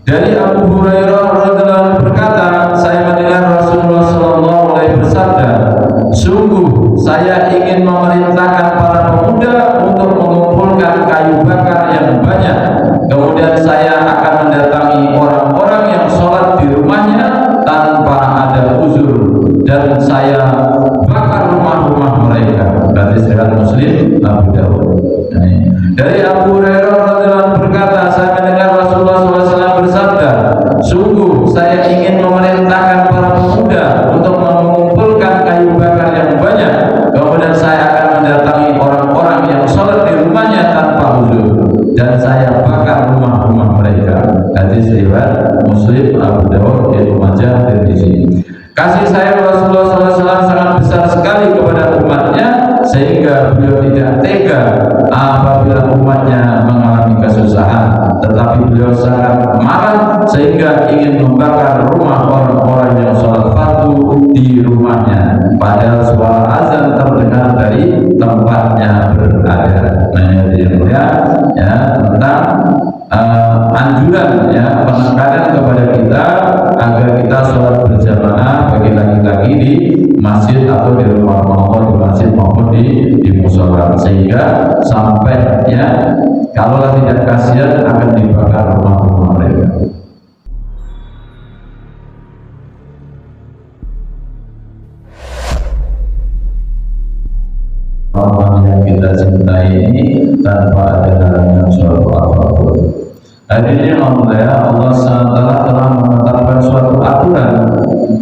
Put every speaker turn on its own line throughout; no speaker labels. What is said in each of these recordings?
Dari Abu Hurairah radhiyallahu anhu berkata, saya mendengar Rasulullah sallallahu alaihi bersabda, sungguh saya ingin memerintahkan para pemuda untuk mengumpulkan kayu bakar yang banyak. Kemudian saya akan mendatangi orang-orang yang sholat di rumahnya tanpa ada uzur, dan saya bakar rumah-rumah mereka. Berarti riwayat Muslim, Abu Dawud. Dari Abu Hurairah radhiyallahu anhu berkata, saya mendengar Rasulullah SAW bersabda, sungguh saya ingin memerintahkan para pemuda untuk mengumpulkan kayu bakar yang banyak. Kemudian saya akan mendatangi orang-orang yang sholat di rumahnya tanpa uzur, dan saya bakar rumah-rumah mereka. Hadis riwayat Muslim, Abu Dawud, Ibnu Majah, Tirmizi. Kasih sayang Rasulullah SAW sangat besar sekali kepada umatnya, sehingga beliau tidak tega apabila umatnya mengalami kesusahan, tetapi beliau sangat marah sehingga ingin membakar rumah orang-orang yang sholat fardu di rumahnya, padahal suara azan terdengar dari tempatnya berada. Nah, yang mulia ya, tentang anjuran ya, penekanan kepada kita agar kita sholat berjamaah bagi laki-laki di masjid atau di rumah Allah, di masjid maupun di musola, sehingga sampai ya kalau tidak kasihan akan dibakar rumah-rumah mereka. Orang yang kita cintai ini tanpa ada halangan suatu apapun. Hari ini Allah SWT telah menetapkan suatu aturan,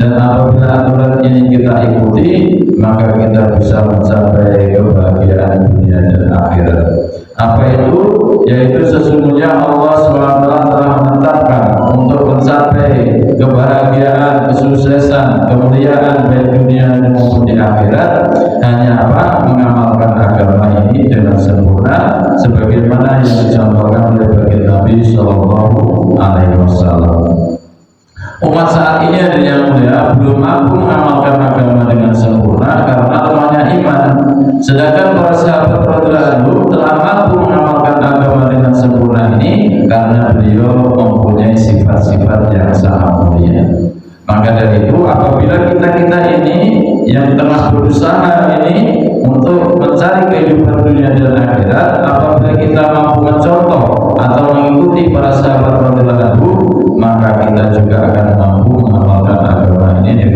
dan apabila aturan ini kita ikuti, maka kita bisa mencapai kebahagiaan dunia dan akhirat. Apa itu? Yaitu sesungguhnya Allah SWT telah menetapkan untuk mencapai kebahagiaan, kesuksesan, kemuliaan baik dunia maupun di akhirat hanya apa? Mengamalkan agama ini dengan sempurna, sebagaimana yang dicontohkan oleh baginda Nabi Sallallahu Alaihi Wasallam. Umat saat ini ada yang mulia belum mampu mengamalkan agama dengan sempurna karena lemahnya iman. Sedangkan para sahabat radhiyallahu anhum telah mampu mengamalkan agama dengan sempurna ini karena beliau mempunyai sifat-sifat yang sangat mulia. Maka dari itu, apabila kita ini yang tengah berusaha ini untuk mencari kehidupan dunia dan akhirat, apabila kita mampu mencontoh atau mengikuti para sahabat radhiyallahu anhum, maka kita juga akan mampu mengamalkan agama ini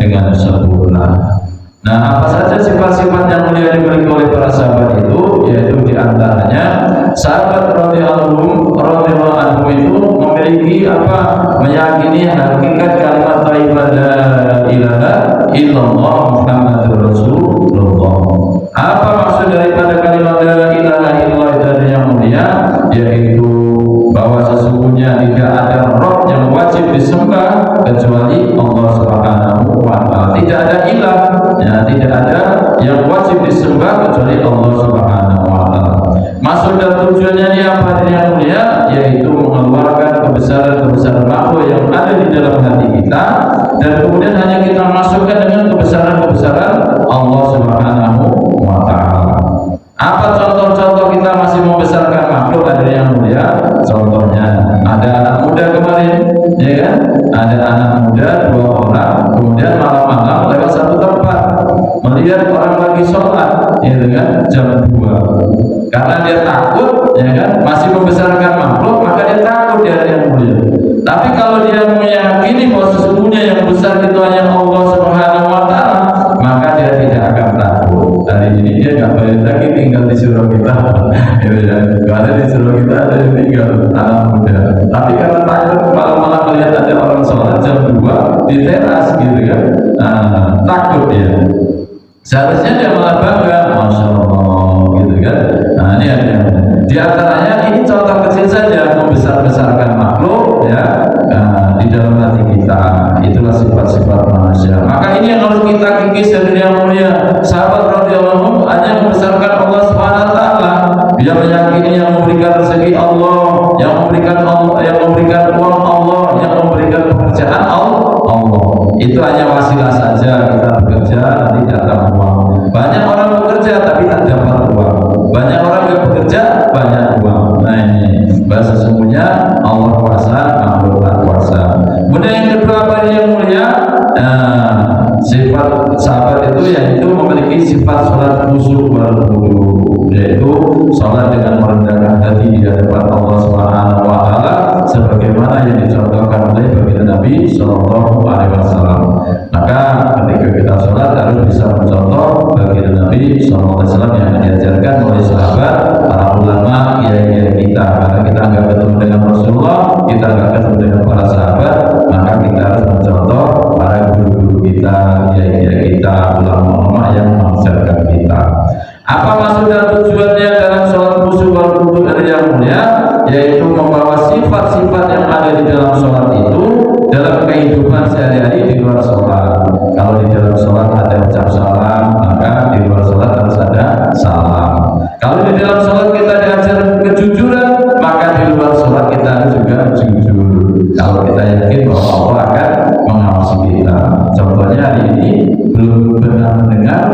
dengan sempurna. Nah, apa saja sifat-sifat yang mulia dimiliki oleh para sahabat itu? Yaitu diantaranya sahabat radhiyallahu anhum itu memiliki apa? Meyakini hakikat kalimat thayyibah la ilaha illallah Muhammadur Rasulullah. Apa maksud daripada kalimat la ilaha illallah itu yang mulia? Yaitu bahwa sesungguhnya tidak ada Rabb yang wajib disembah kecuali Allah Subhanahu wa Ta'ala. Tidak ada ilah, ya, tidak ada yang wajib disembah kecuali Allah Subhanahu wa Ta'ala. Maksud dan tujuannya ini apa yang mulia? Yaitu mengeluarkan kebesaran-kebesaran makhluk yang ada di dalam hati kita, dan kemudian hanya kita masukkan dengan kebesaran-kebesaran Allah Subhanahu wa Ta'ala. Apa contoh-contoh kita masih membesarkan makhluk ada yang mulia? Contohnya ada anak muda kemarin, ya kan? Ada anak muda 2 orang, kemudian malam-malam lewat satu tempat melihat orang lagi sholat, ya kan? Jam 2. Karena dia takut, ya kan? Masih membesarkan makhluk, maka dia takut dia yang mulia. Tapi kalau dia meyakini bahwa sesungguhnya yang besar itu hanya Allah Subhanahu wa Ta'ala, maka dia tidak akan takut. Hari ini dia nggak boleh lagi tinggal di surau kita, ya, karena di surau kita ada yang tinggal anak muda. Tapi karena takut malam-malam melihat ada orang sholat jam 2 di teras gitu kan, takut dia. Seharusnya dia malah bangga, masya Allah gitu kan. Nah, ini ada di antaranya, ini contoh kecil saja membesar-besarkan makhluk ya, di dalam hati kita. Itulah sifat-sifat manusia. Maka ini yang harus kita kikis dari yang mulia. Sahabat radhiyallahu anhum hanya membesarkan Allah Subhanahu wa Ta'ala. Dia meyakini yang memberikan rezeki Allah, yang memberikan uang Allah, yang memberikan pekerjaan Allah. Itu hanya wasilah saja, kita bekerja nanti datang uang. Banyak orang bekerja tapi tak dapat uang. Banyak orang yang bekerja banyak uang. Nah, ini bahasa sesungguhnya Allah kuasa yaitu memiliki sifat sholat khusyuk wal khudu', yaitu sholat dengan merendahkan hati di hadapan Allah Subhanahu wa taala sebagaimana yang dicontohkan oleh baginda Nabi Shallallahu alaihi wasallam. Maka ketika kita sholat harus bisa mencontoh baginda Nabi Shallallahu alaihi wasallam yang diajarkan oleh sahabat, para ulama, kiai-kiai kita. Karena kita nggak ketemu dengan Rasulullah, kita nggak ketemu dengan para sahabat, maka kita harus mencontoh para guru-guru kita, kiai-kiai kita, ulama-ulama yang mengajarkan kita. Apa maksud dan tujuannya dalam sholat khusyuk wal khudu' yang mulia? Yaitu membawa sifat-sifat yang ada di dalam sholat itu dalam kehidupan sehari-hari di luar sholat. Kalau di dalam sholat ada ucap salam, maka di luar sholat harus ada salam. Kalau di dalam sholat kita diajar kejujuran, maka di luar sholat kita harus juga jujur. Kalau kita yakin bahwa Allah akan mengawasi kita. Contohnya hari ini belum pernah mendengar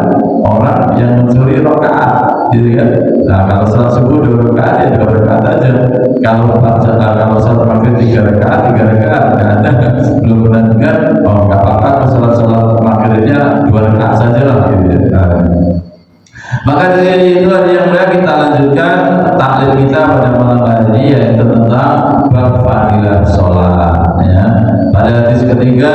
orang yang mencuri rakaat, gitu kan? Nah, kalau sholat subuh 2 rakaat ya 2 rakaat aja. Kalau sholat maghrib 3 rakaat nggak ada. Belum pernah dengar. Oh, nggak apa-apa kalau sholat maghribnya 2 rakaat saja lah, gitu ya. Maka dari itu yang mulia kita lanjutkan taklim kita pada malam hari ini, yaitu tentang bab fadilah sholat. Ya. Pada hadis ketiga,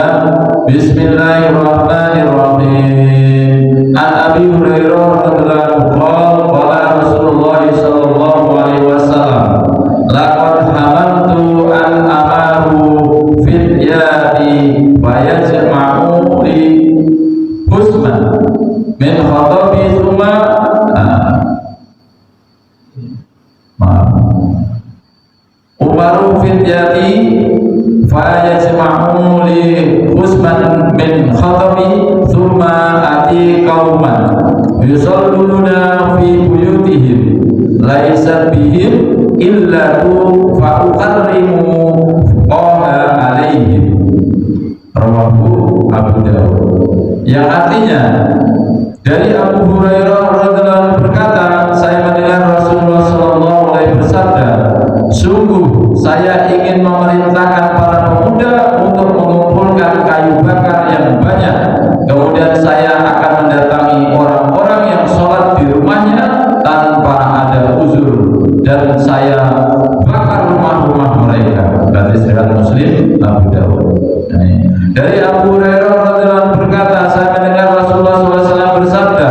Bismillahirrahmanirrahim. An Abi Hurairah radhiyallahu anhu qala Rasulullah sallallahu alaihi wasallam, laqad hamantu an amaru fityati wa yajma'u li husman min khatabi thumma umaru fityati fa yajma'u li husman min khatabi thumma ati qauman yusalluna fi buyutihim laisa bihim illa tu fa uqarrimu qaha alaihim. Rawahu Abu Dawud. Yang artinya dari Abu Hurairah radhiyallahu anhu berkata, saya mendengar Rasulullah sallallahu alaihi bersabda, sungguh saya ingin memerintahkan para pemuda untuk mengumpulkan kayu bakar yang banyak. Kemudian saya akan mendatangi orang-orang yang sholat di rumahnya tanpa ada uzur, dan saya bakar rumah-rumah mereka. Berarti riwayat Muslim, Abu Dawud. Dari Abu Hurairah radhiyallahu anhu berkata, saya mendengar Rasulullah SAW bersabda,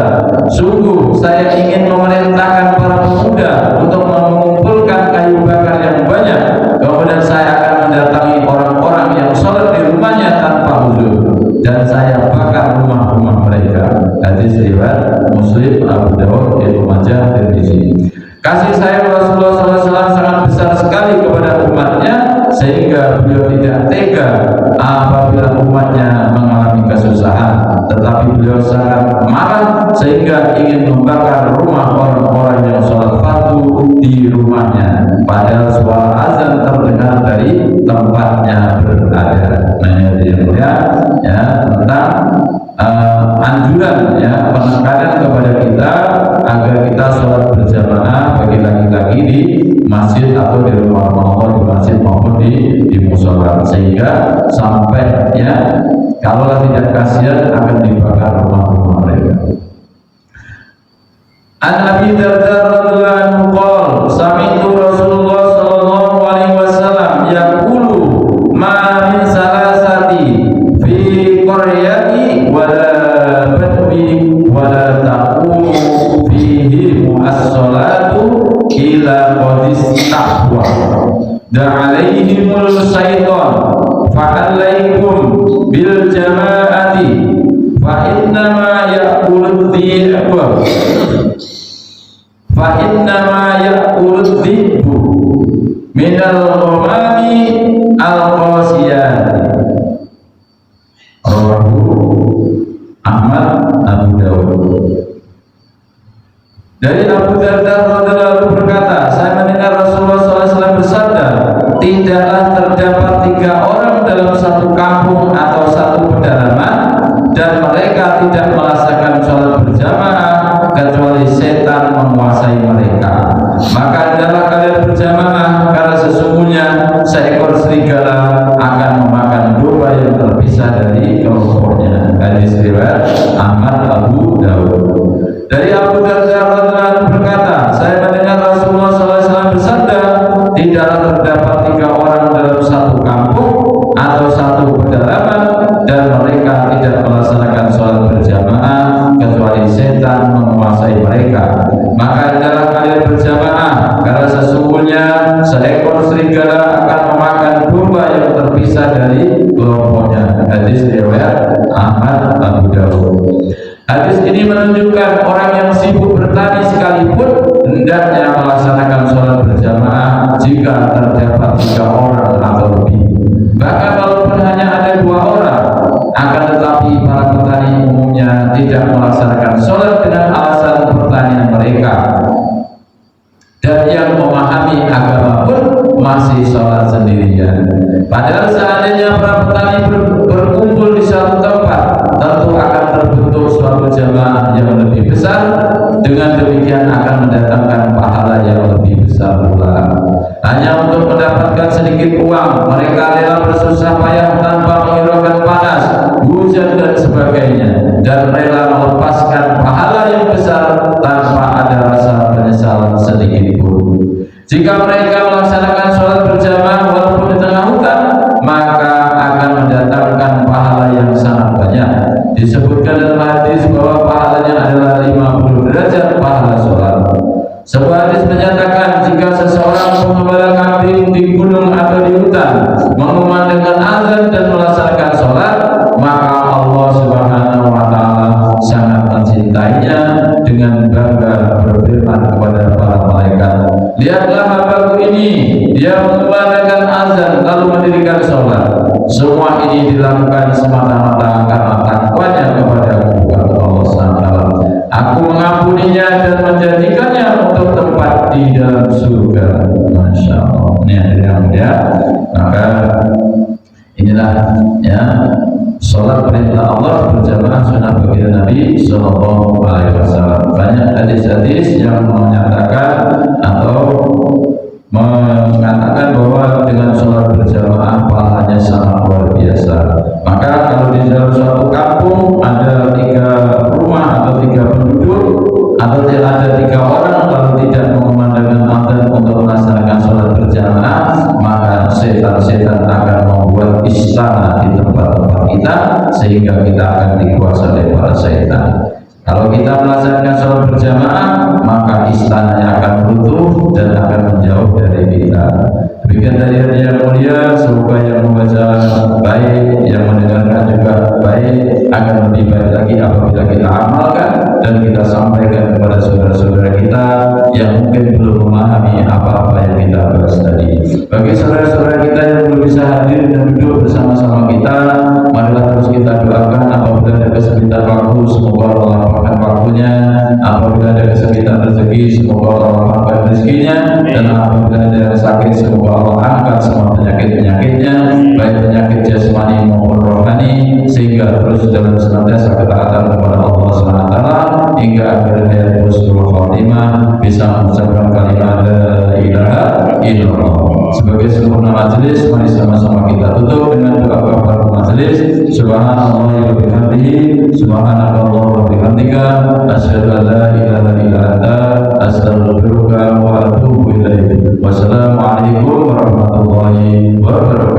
sungguh saya ingin memerintahkan para pemuda untuk mengumpulkan kayu bakar yang banyak. Kemudian saya akan mendatangi orang-orang yang sholat di rumahnya tanpa uzur, dan saya bakar rumah-rumah mereka. Hadis riwayat Muslim, Abu Dawud, Ibnu Majah, Tirmizi. Kasih sayang Rasulullah SAW sangat besar sekali kepada umatnya, sehingga beliau tidak tega apabila umatnya mengalami kesusahan, tetapi beliau sangat marah sehingga ingin membakar rumah orang-orang yang sholat fardu di rumahnya, padahal suara azan terdengar dari tempatnya berada. Nah, ya tentang anjuran, ya, penekanan kepada kita agar kita sholat berjamaah bagi laki-laki di masjid atau di rumah Allah, di masjid maupun di musola, sehingga sampai, ya, kalau tidak kasihan akan dibakar rumah-rumah mereka. An Abi Darda radhiyallahu anhu qala sami'tu Rasulullah sallallahu alaihi wasallam yaqulu ma min salasati fi qaryati wala badwi wala taqumu fihi as-salatu ila qadis tahwa da'alaihimul syaitan fa'alaikum bil jama'ati fa innama ya'kulud dhi'bu fa innama ya'kulud dhi'bu minal ghamami al-qasiyati. Rawahu Ahmad, Abu Dawud. Dari Abu Darda radhiyallahu anhu berkata, saya mendengar Rasulullah SAW bersabda, tidaklah terdapat 3 orang dalam satu kampung atau satu pedalaman, dan mereka tidak merasakan sholat berjamaah kecuali setan menguasai mereka. Maka hendaklah kalian berjamaah, karena sesungguhnya seekor serigala akan memakan domba yang terpisah dari kelompoknya. Hadis riwayat Ahmad, Abu maka adalah kalian berjamaah, karena sesungguhnya seekor serigala akan memakan domba yang terpisah dari kelompoknya. Hadis riwayat Ahmad, Abu Dawud. Hadis ini menunjukkan orang yang sibuk bertani sekalipun hendaknya melaksanakan sholat berjamaah jika terdapat 3 orang atau lebih. Bahkan walaupun hanya ada 2 orang, akan tetapi para petani umumnya tidak melaksanakan sholat dengan alasan pertanian mereka, dan yang memahami agama pun masih sholat sendirian. Padahal seandainya para petani berkumpul di satu tempat, tentu akan terbentuk suatu jamaah yang lebih besar. Dengan demikian akan mendatangkan pahala yang lebih besar pula. Hanya untuk mendapatkan sedikit uang, mereka rela bersusah payah tanpa menghiraukan panas, hujan dan sebagainya, dan rela melepaskan pahala yang besar tanpa ada rasa penyesalan sedikit pun. Jika mereka melaksanakan sholat berjamaah walaupun di tengah hutan, maka akan mendatangkan pahala yang sangat banyak. Disebutkan dalam hadis bahwa pahalanya adalah 50 derajat pahala sholat. Sebuah hadis menyatakan jika seseorang mengembala kambing di gunung atau di hutan, mengumandangkan azan dan melaksanakan sholat, maka Allah Subhanahu wa Ta'ala sangat mencintainya dengan bangga berfirman kepada para malaikat, lihatlah hambaku ini, dia mengumandangkan azan lalu mendirikan sholat. Semua ini dilakukan semata-mata karena takwanya kepadamu, kata Allah SWT. Aku mengampuninya dan menjadikannya untuk tempat di dalam surga. Masya Allah. Ini yang mulia. Maka inilah ya sholat perintah Allah berjamaah sunnah baginda Nabi Sallallahu Alaihi Wasallam. Banyak hadis-hadis yang menyatakan atau mengatakan bahwa dengan sholat berjamaah pahalanya sangat luar biasa. Maka kalau di dalam suatu kampung ada 3 rumah atau 3 penduduk, atau ada 3 orang lalu tidak mengumandangkan azan untuk melaksanakan sholat berjamaah, maka setan-setan akan membuat istana di tempat-tempat kita sehingga kita akan dikuasai oleh para setan. Kalau kita melaksanakan sholat berjamaah, maka istananya akan runtuh dan akan menjauh dari kita. Demikian dari yang mulia, semoga yang membaca baik, yang mendengarkan juga baik, akan lebih baik lagi apabila kita amalkan dan kita sampaikan kepada saudara-saudara kita yang mungkin belum memahami apa-apa yang kita bahas tadi. Bagi saudara-saudara kita yang belum bisa hadir dan duduk bersama-sama kita, marilah terus kita doakan apabila ada kesempitan waktu, semoga Allah lapangkan waktunya. Apabila ada kesempitan rezeki, semoga Allah lapangkan rezekinya. Dan apabila ada yang sakit, semoga Allah angkat semua penyakit-penyakitnya, baik penyakit jasmani maupun rohani, sehingga terus dalam senantiasa ketaatan kepada Allah SWT hingga akhir hayat husnul khotimah, bisa mengucapkan kalimat la ilaha illallah. Sebagai sempurna majelis, mari sama-sama kita tutup dengan doa kafaratul majelis. Subhanallah wa bihamdihi, subhanallah wa bihamdika, asyhadu an la ilaha illa anta, astaghfiruka wa atubu ilaik. Wassalamualaikum warahmatullahi wabarakatuh.